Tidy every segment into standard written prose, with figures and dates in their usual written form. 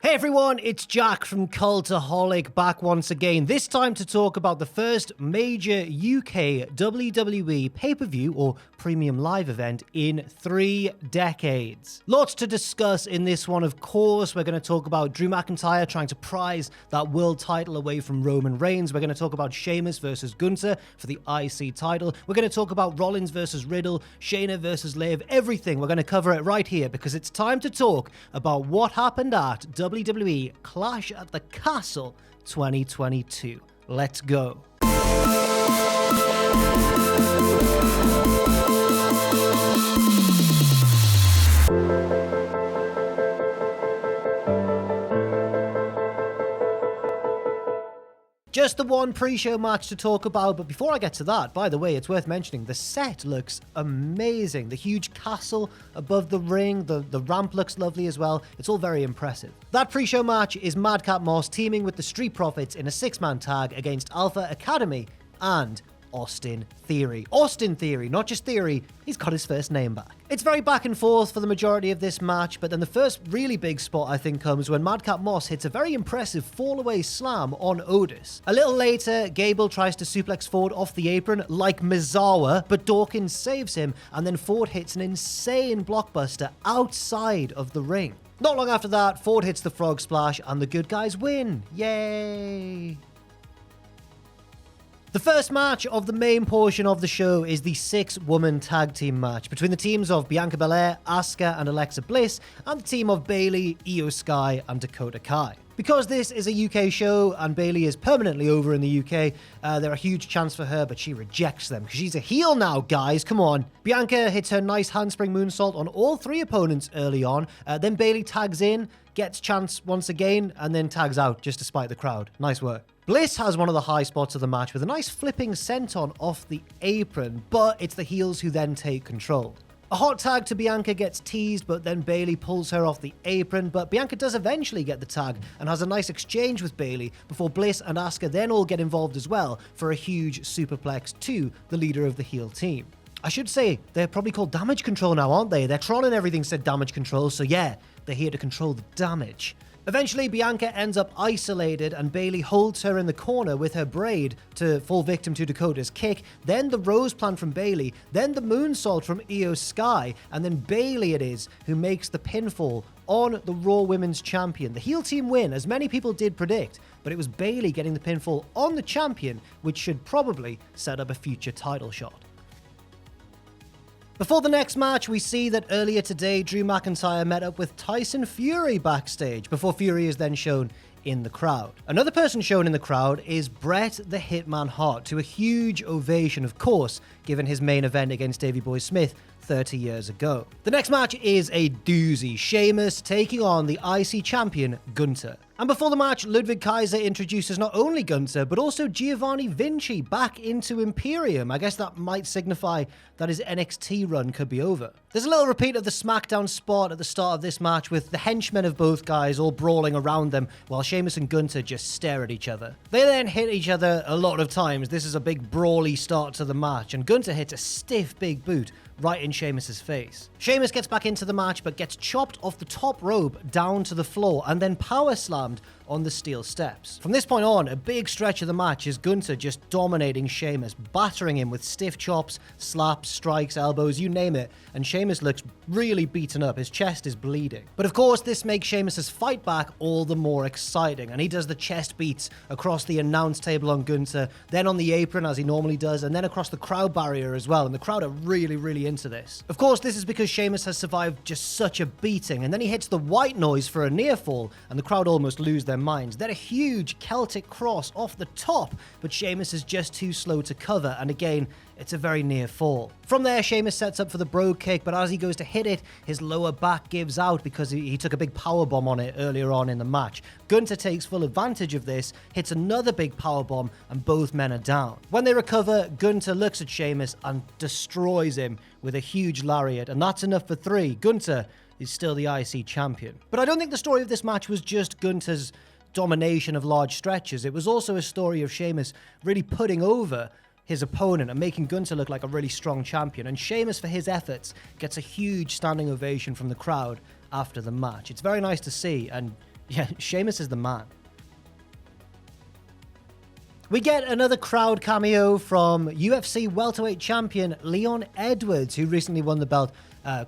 Hey everyone, it's Jack from Cultaholic back once again, this time to talk about the first major UK WWE pay-per-view or premium live event in 3 decades. Lots to discuss in this one, of course. We're going to talk about Drew McIntyre trying to prize that world title away from Roman Reigns. We're going to talk about Sheamus versus Gunther for the IC title. We're going to talk about Rollins versus Riddle, Shayna versus Liv, everything. We're going to cover it right here because it's time to talk about what happened at WWE Clash at the Castle 2022. Let's go. Just the one pre-show match to talk about, but before I get to that, by the way, it's worth mentioning, the set looks amazing. The huge castle above the ring, the ramp looks lovely as well. It's all very impressive. That pre-show match is Madcap Moss teaming with the Street Profits in a 6-man tag against Alpha Academy and Austin Theory. Austin Theory, not just Theory, he's got his first name back. It's very back and forth for the majority of this match, but then the first really big spot, I think, comes when Madcap Moss hits a very impressive fall-away slam on Otis. A little later, Gable tries to suplex Ford off the apron like Mizawa, but Dawkins saves him, and then Ford hits an insane blockbuster outside of the ring. Not long after that, Ford hits the frog splash, and the good guys win. Yay! The first match of the main portion of the show is the 6-woman tag team match between the teams of Bianca Belair, Asuka and Alexa Bliss, and the team of Bayley, Io Sky and Dakota Kai. Because this is a UK show and Bayley is permanently over in the UK, they're a huge chance for her, but she rejects them because she's a heel now, guys. Come on. Bianca hits her nice handspring moonsault on all 3 opponents early on. Then Bayley tags in, gets chance once again, and then tags out just to spite the crowd. Nice work. Bliss has one of the high spots of the match with a nice flipping senton off the apron, but it's the heels who then take control. A hot tag to Bianca gets teased, but then Bayley pulls her off the apron, but Bianca does eventually get the tag and has a nice exchange with Bayley before Bliss and Asuka then all get involved as well for a huge superplex to the leader of the heel team. I should say, they're probably called Damage Control now, aren't they? Their troll and everything said Damage Control, so yeah, they're here to control the damage. Eventually, Bianca ends up isolated and Bayley holds her in the corner with her braid to fall victim to Dakota's kick, then the rose plant from Bayley, then the moonsault from Io Sky, and then Bayley it is who makes the pinfall on the Raw Women's Champion. The heel team win, as many people did predict, but it was Bayley getting the pinfall on the champion, which should probably set up a future title shot. Before the next match, we see that earlier today, Drew McIntyre met up with Tyson Fury backstage, before Fury is then shown in the crowd. Another person shown in the crowd is Bret the Hitman Hart, to a huge ovation, of course, given his main event against Davey Boy Smith 30 years ago. The next match is a doozy. Sheamus taking on the IC champion, Gunther. And before the match, Ludwig Kaiser introduces not only Gunther, but also Giovanni Vinci back into Imperium. I guess that might signify that his NXT run could be over. There's a little repeat of the SmackDown spot at the start of this match with the henchmen of both guys all brawling around them while Sheamus and Gunther just stare at each other. They then hit each other a lot of times. This is a big brawly start to the match, and Gunther hits a stiff big boot right in Sheamus's face. Sheamus gets back into the match but gets chopped off the top rope down to the floor and then power slammed on the steel steps. From this point on, a big stretch of the match is Gunther just dominating Sheamus, battering him with stiff chops, slaps, strikes, elbows, you name it, and Sheamus looks really beaten up. His chest is bleeding. But of course, this makes Sheamus's fight back all the more exciting, and he does the chest beats across the announce table on Gunther, then on the apron as he normally does, and then across the crowd barrier as well, and the crowd are really into this. Of course, this is because Sheamus has survived just such a beating, and then he hits the white noise for a near fall, and the crowd almost lose their minds. Then a huge Celtic cross off the top, but Sheamus is just too slow to cover, and again, it's a very near fall. From there, Sheamus sets up for the brogue kick, but as he goes to hit it, his lower back gives out because he took a big powerbomb on it earlier on in the match. Gunther takes full advantage of this, hits another big powerbomb, and both men are down. When they recover, Gunther looks at Sheamus and destroys him with a huge lariat, and that's enough for 3. Gunther is still the IC champion. But I don't think the story of this match was just Gunther's domination of large stretches. It was also a story of Sheamus really putting over his opponent and making Gunther look like a really strong champion. And Sheamus, for his efforts, gets a huge standing ovation from the crowd after the match. It's very nice to see, and Yeah, Sheamus is the man. We get another crowd cameo from UFC welterweight champion Leon Edwards, who recently won the belt.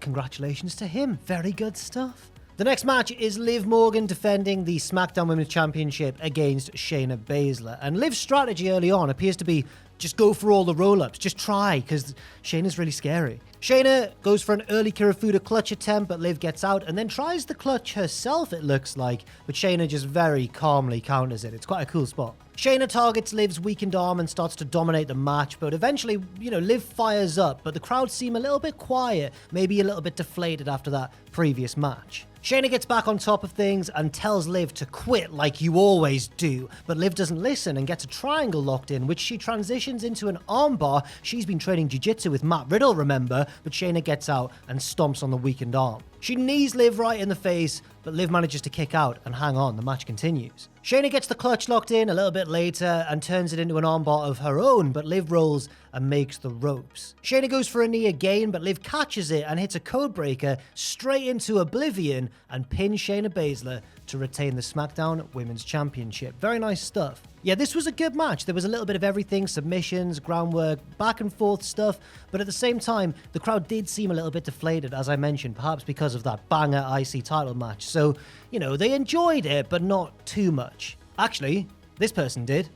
Congratulations to him. Very good stuff. The next match is Liv Morgan defending the SmackDown Women's Championship against Shayna Baszler. And Liv's strategy early on appears to be just go for all the roll-ups. Just try, because Shayna's really scary. Shayna goes for an early Kirifuda clutch attempt, but Liv gets out and then tries the clutch herself, it looks like. But Shayna just very calmly counters it. It's quite a cool spot. Shayna targets Liv's weakened arm and starts to dominate the match, but eventually, Liv fires up, but the crowd seem a little bit quiet, maybe a little bit deflated after that previous match. Shayna gets back on top of things and tells Liv to quit like you always do, but Liv doesn't listen and gets a triangle locked in, which she transitions into an armbar. She's been training jiu-jitsu with Matt Riddle, remember, but Shayna gets out and stomps on the weakened arm. She knees Liv right in the face, but Liv manages to kick out and hang on. The match continues. Shayna gets the clutch locked in a little bit later and turns it into an armbar of her own, but Liv rolls and makes the ropes. Shayna goes for a knee again, but Liv catches it and hits a codebreaker straight into oblivion and pins Shayna Baszler to retain the SmackDown Women's Championship. Very nice stuff. Yeah, this was a good match. There was a little bit of everything, submissions, groundwork, back and forth stuff, but at the same time, the crowd did seem a little bit deflated, as I mentioned, perhaps because of that banger IC title match. So, they enjoyed it, but not too much. Actually, this person did.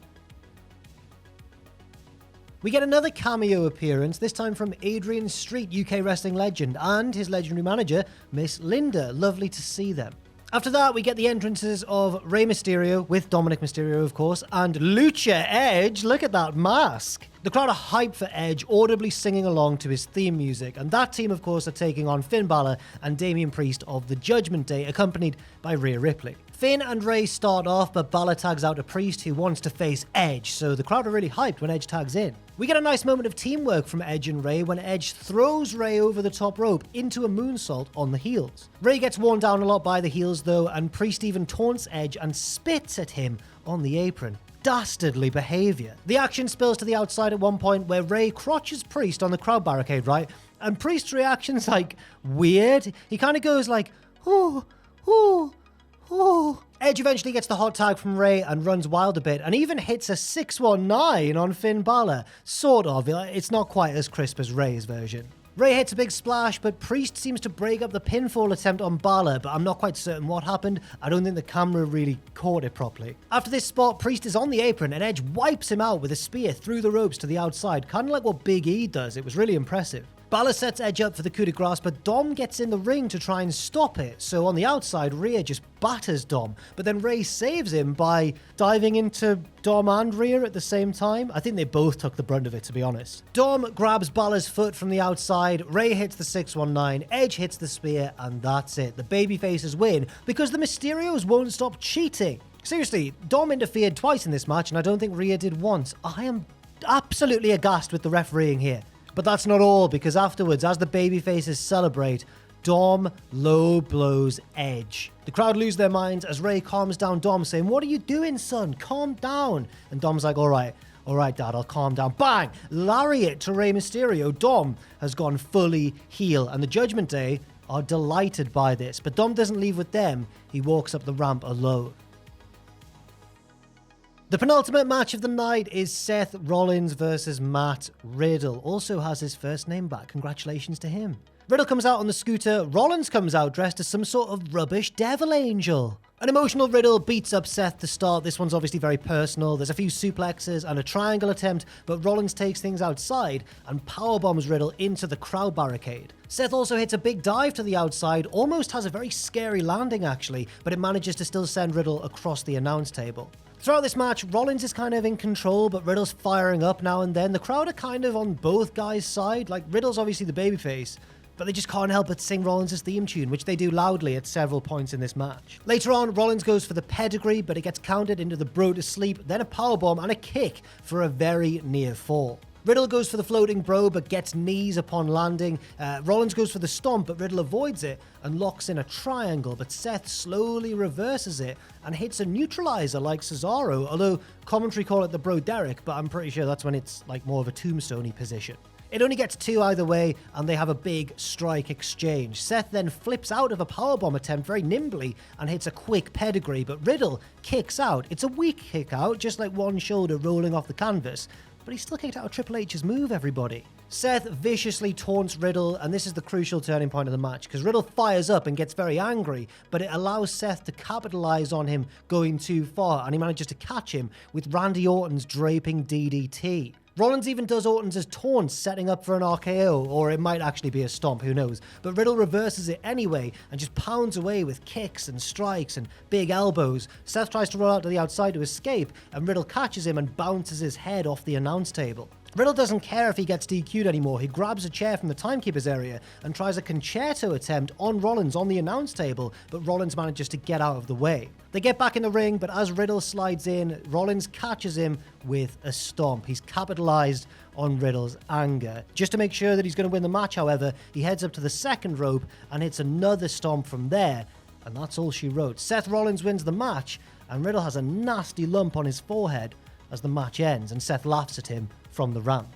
We get another cameo appearance, this time from Adrian Street, UK wrestling legend, and his legendary manager, Miss Linda. Lovely to see them. After that, we get the entrances of Rey Mysterio, with Dominik Mysterio, of course, and Lucha Edge. Look at that mask. The crowd are hyped for Edge, audibly singing along to his theme music, and that team, of course, are taking on Finn Balor and Damian Priest of the Judgment Day, accompanied by Rhea Ripley. Finn and Rey start off, but Balor tags out a Priest who wants to face Edge, so the crowd are really hyped when Edge tags in. We get a nice moment of teamwork from Edge and Rey when Edge throws Rey over the top rope into a moonsault on the heels. Rey gets worn down a lot by the heels though, and Priest even taunts Edge and spits at him on the apron. Dastardly behavior. The action spills to the outside at one point where Rey crotches Priest on the crowd barricade, right? And Priest's reaction's like weird. He kind of goes like, ooh, ooh, ooh. Edge eventually gets the hot tag from Rey and runs wild a bit and even hits a 619 on Finn Balor. Sort of. It's not quite as crisp as Rey's version. Rey hits a big splash, but Priest seems to break up the pinfall attempt on Balor, but I'm not quite certain what happened. I don't think the camera really caught it properly. After this spot, Priest is on the apron and Edge wipes him out with a spear through the ropes to the outside, kind of like what Big E does. It was really impressive. Balor sets Edge up for the coup de grace, but Dom gets in the ring to try and stop it. So on the outside, Rhea just batters Dom, but then Rey saves him by diving into Dom and Rhea at the same time. I think they both took the brunt of it, to be honest. Dom grabs Balor's foot from the outside, Rey hits the 619, Edge hits the spear, and that's it. The babyfaces win because the Mysterios won't stop cheating. Seriously, Dom interfered twice in this match, and I don't think Rhea did once. I am absolutely aghast with the refereeing here. But that's not all, because afterwards, as the babyfaces celebrate, Dom low blows Edge. The crowd lose their minds as Rey calms down Dom, saying, "What are you doing, son? Calm down." And Dom's like, all right, Dad, I'll calm down. Bang! Lariat to Rey Mysterio. Dom has gone fully heel, and the Judgment Day are delighted by this. But Dom doesn't leave with them. He walks up the ramp alone. The penultimate match of the night is Seth Rollins versus Matt Riddle. Also has his first name back. Congratulations to him. Riddle comes out on the scooter. Rollins comes out dressed as some sort of rubbish devil angel. An emotional Riddle beats up Seth to start. This one's obviously very personal. There's a few suplexes and a triangle attempt, but Rollins takes things outside and powerbombs Riddle into the crowd barricade. Seth also hits a big dive to the outside, almost has a very scary landing actually, but it manages to still send Riddle across the announce table. Throughout this match, Rollins is kind of in control, but Riddle's firing up now and then. The crowd are kind of on both guys' side. Like, Riddle's obviously the babyface, but they just can't help but sing Rollins' theme tune, which they do loudly at several points in this match. Later on, Rollins goes for the pedigree, but it gets countered into the bro to sleep, then a powerbomb and a kick for a very near fall. Riddle goes for the floating bro, but gets knees upon landing. Rollins goes for the stomp, but Riddle avoids it and locks in a triangle, but Seth slowly reverses it and hits a neutralizer like Cesaro, although commentary call it the bro Derek, but I'm pretty sure that's when it's like more of a tombstone-y position. It only gets 2 either way, and they have a big strike exchange. Seth then flips out of a powerbomb attempt very nimbly and hits a quick pedigree, but Riddle kicks out. It's a weak kick out, just like one shoulder rolling off the canvas, but he still kicked out of Triple H's move, everybody. Seth viciously taunts Riddle, and this is the crucial turning point of the match, because Riddle fires up and gets very angry, but it allows Seth to capitalize on him going too far, and he manages to catch him with Randy Orton's draping DDT. Rollins even does Orton's taunt, setting up for an RKO, or it might actually be a stomp, who knows. But Riddle reverses it anyway and just pounds away with kicks and strikes and big elbows. Seth tries to roll out to the outside to escape, and Riddle catches him and bounces his head off the announce table. Riddle doesn't care if he gets DQ'd anymore. He grabs a chair from the timekeeper's area and tries a concerto attempt on Rollins on the announce table, but Rollins manages to get out of the way. They get back in the ring, but as Riddle slides in, Rollins catches him with a stomp. He's capitalized on Riddle's anger. Just to make sure that he's going to win the match, however, he heads up to the second rope and hits another stomp from there, and that's all she wrote. Seth Rollins wins the match, and Riddle has a nasty lump on his forehead as the match ends, and Seth laughs at him from the ramp.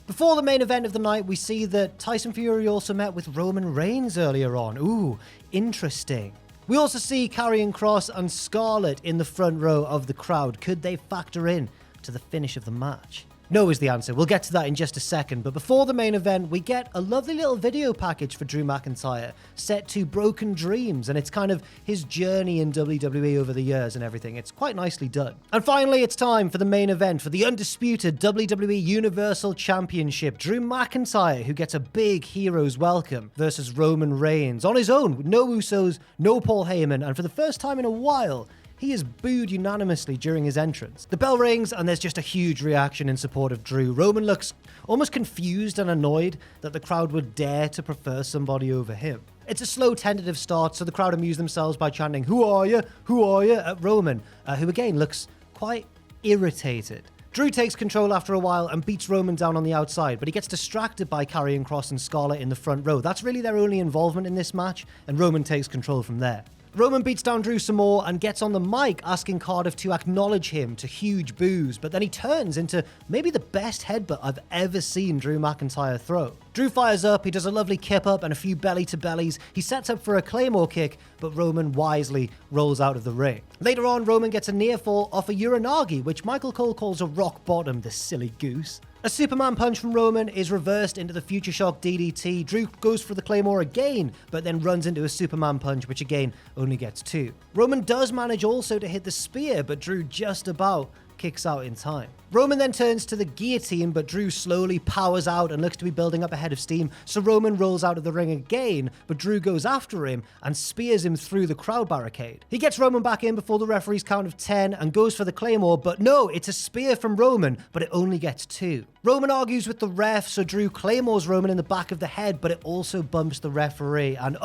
Before the main event of the night, we see that Tyson Fury also met with Roman Reigns earlier on. Ooh, interesting. We also see Karrion Kross and Scarlett in the front row of the crowd. Could they factor in to the finish of the match? No is the answer. We'll get to that in just a second. But before the main event, we get a lovely little video package for Drew McIntyre set to Broken Dreams. And it's kind of his journey in WWE over the years and everything. It's quite nicely done. And finally, it's time for the main event for the undisputed WWE Universal Championship. Drew McIntyre, who gets a big hero's welcome, versus Roman Reigns on his own. No Usos, no Paul Heyman. And for the first time in a while, he is booed unanimously during his entrance. The bell rings and there's just a huge reaction in support of Drew. Roman looks almost confused and annoyed that the crowd would dare to prefer somebody over him. It's a slow, tentative start, so the crowd amuse themselves by chanting, "Who are you? Who are you?" at Roman, who again looks quite irritated. Drew takes control after a while and beats Roman down on the outside, but he gets distracted by Karrion Kross and Scarlett in the front row. That's really their only involvement in this match, and Roman takes control from there. Roman beats down Drew some more and gets on the mic asking Cardiff to acknowledge him to huge boos, but then he turns into maybe the best headbutt I've ever seen Drew McIntyre throw. Drew fires up, he does a lovely kip up and a few belly to bellies. He sets up for a Claymore kick, but Roman wisely rolls out of the ring. Later on, Roman gets a near fall off a Uranagi, which Michael Cole calls a rock bottom, the silly goose. A Superman punch from Roman is reversed into the Future Shock DDT. Drew goes for the Claymore again, but then runs into a Superman punch, which again only gets 2. Roman does manage also to hit the spear, but Drew just about kicks out in time. Roman then turns to the guillotine, but Drew slowly powers out and looks to be building up a head of steam, so Roman rolls out of the ring again, but Drew goes after him and spears him through the crowd barricade. He gets Roman back in before the referee's count of 10 and goes for the Claymore, but no, it's a spear from Roman, but it only gets 2. Roman argues with the ref, so Drew claymores Roman in the back of the head, but it also bumps the referee, and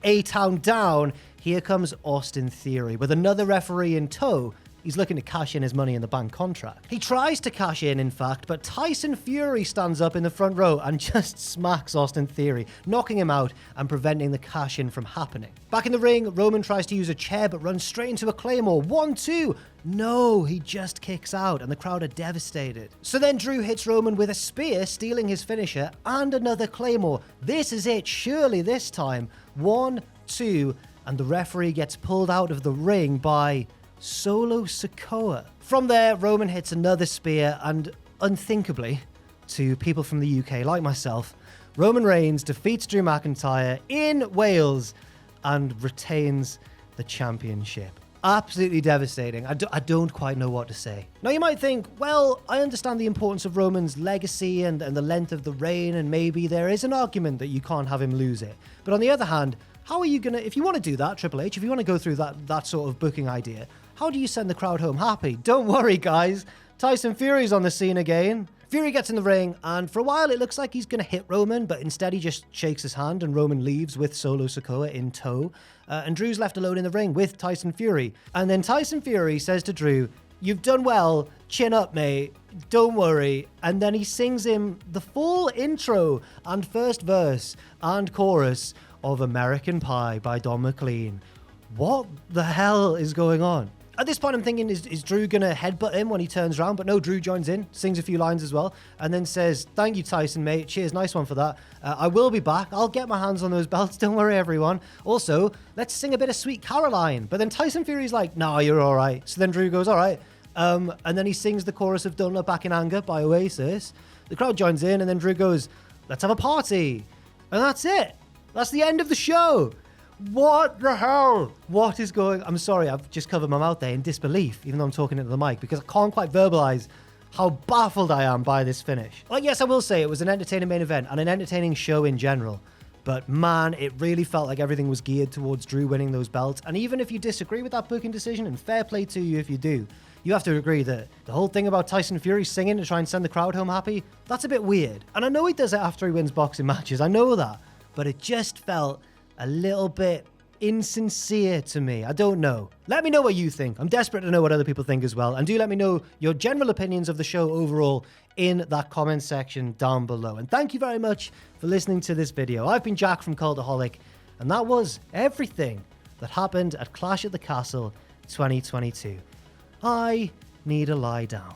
A-Town down, here comes Austin Theory with another referee in tow. He's looking to cash in his Money in the Bank contract. He tries to cash in fact, but Tyson Fury stands up in the front row and just smacks Austin Theory, knocking him out and preventing the cash-in from happening. Back in the ring, Roman tries to use a chair but runs straight into a Claymore. 1-2. No, he just kicks out and the crowd are devastated. So then Drew hits Roman with a spear, stealing his finisher, and another Claymore. This is it, surely this time. 1-2, and the referee gets pulled out of the ring by Solo Sikoa. From there, Roman hits another spear, and unthinkably, to people from the UK like myself, Roman Reigns defeats Drew McIntyre in Wales and retains the championship. Absolutely devastating. I don't quite know what to say. Now you might think, well, I understand the importance of Roman's legacy and the length of the reign, and maybe there is an argument that you can't have him lose it. But on the other hand, how are you going to, if you want to do that, Triple H, if you want to go through that sort of booking idea, how do you send the crowd home happy? Don't worry, guys. Tyson Fury's on the scene again. Fury gets in the ring, and for a while it looks like he's going to hit Roman, but instead he just shakes his hand and Roman leaves with Solo Sikoa in tow. And Drew's left alone in the ring with Tyson Fury. And then Tyson Fury says to Drew, "You've done well, chin up, mate, don't worry." And then he sings him the full intro and first verse and chorus of American Pie by Don McLean. What the hell is going on? At this point, I'm thinking, is Drew going to headbutt him when he turns around? But no, Drew joins in, sings a few lines as well, and then says, thank you, Tyson, mate. Cheers, nice one for that. I will be back. I'll get my hands on those belts. Don't worry, everyone. Also, let's sing a bit of Sweet Caroline. But then Tyson Fury's like, nah, you're all right. So then Drew goes, all right. And then he sings the chorus of Don't Look Back in Anger by Oasis. The crowd joins in, and then Drew goes, let's have a party. And that's it. That's the end of the show. What the hell? What is going... I'm sorry, I've just covered my mouth there in disbelief, even though I'm talking into the mic, because I can't quite verbalize how baffled I am by this finish. Like, yes, I will say it was an entertaining main event and an entertaining show in general. But man, it really felt like everything was geared towards Drew winning those belts. And even if you disagree with that booking decision, and fair play to you if you do, you have to agree that the whole thing about Tyson Fury singing to try and send the crowd home happy, that's a bit weird. And I know he does it after he wins boxing matches, I know that. But it just felt a little bit insincere to me. I don't know. Let me know what you think. I'm desperate to know what other people think as well. And do let me know your general opinions of the show overall in that comment section down below. And thank you very much for listening to this video. I've been Jack from Cultaholic, and that was everything that happened at Clash at the Castle 2022. I need a lie down.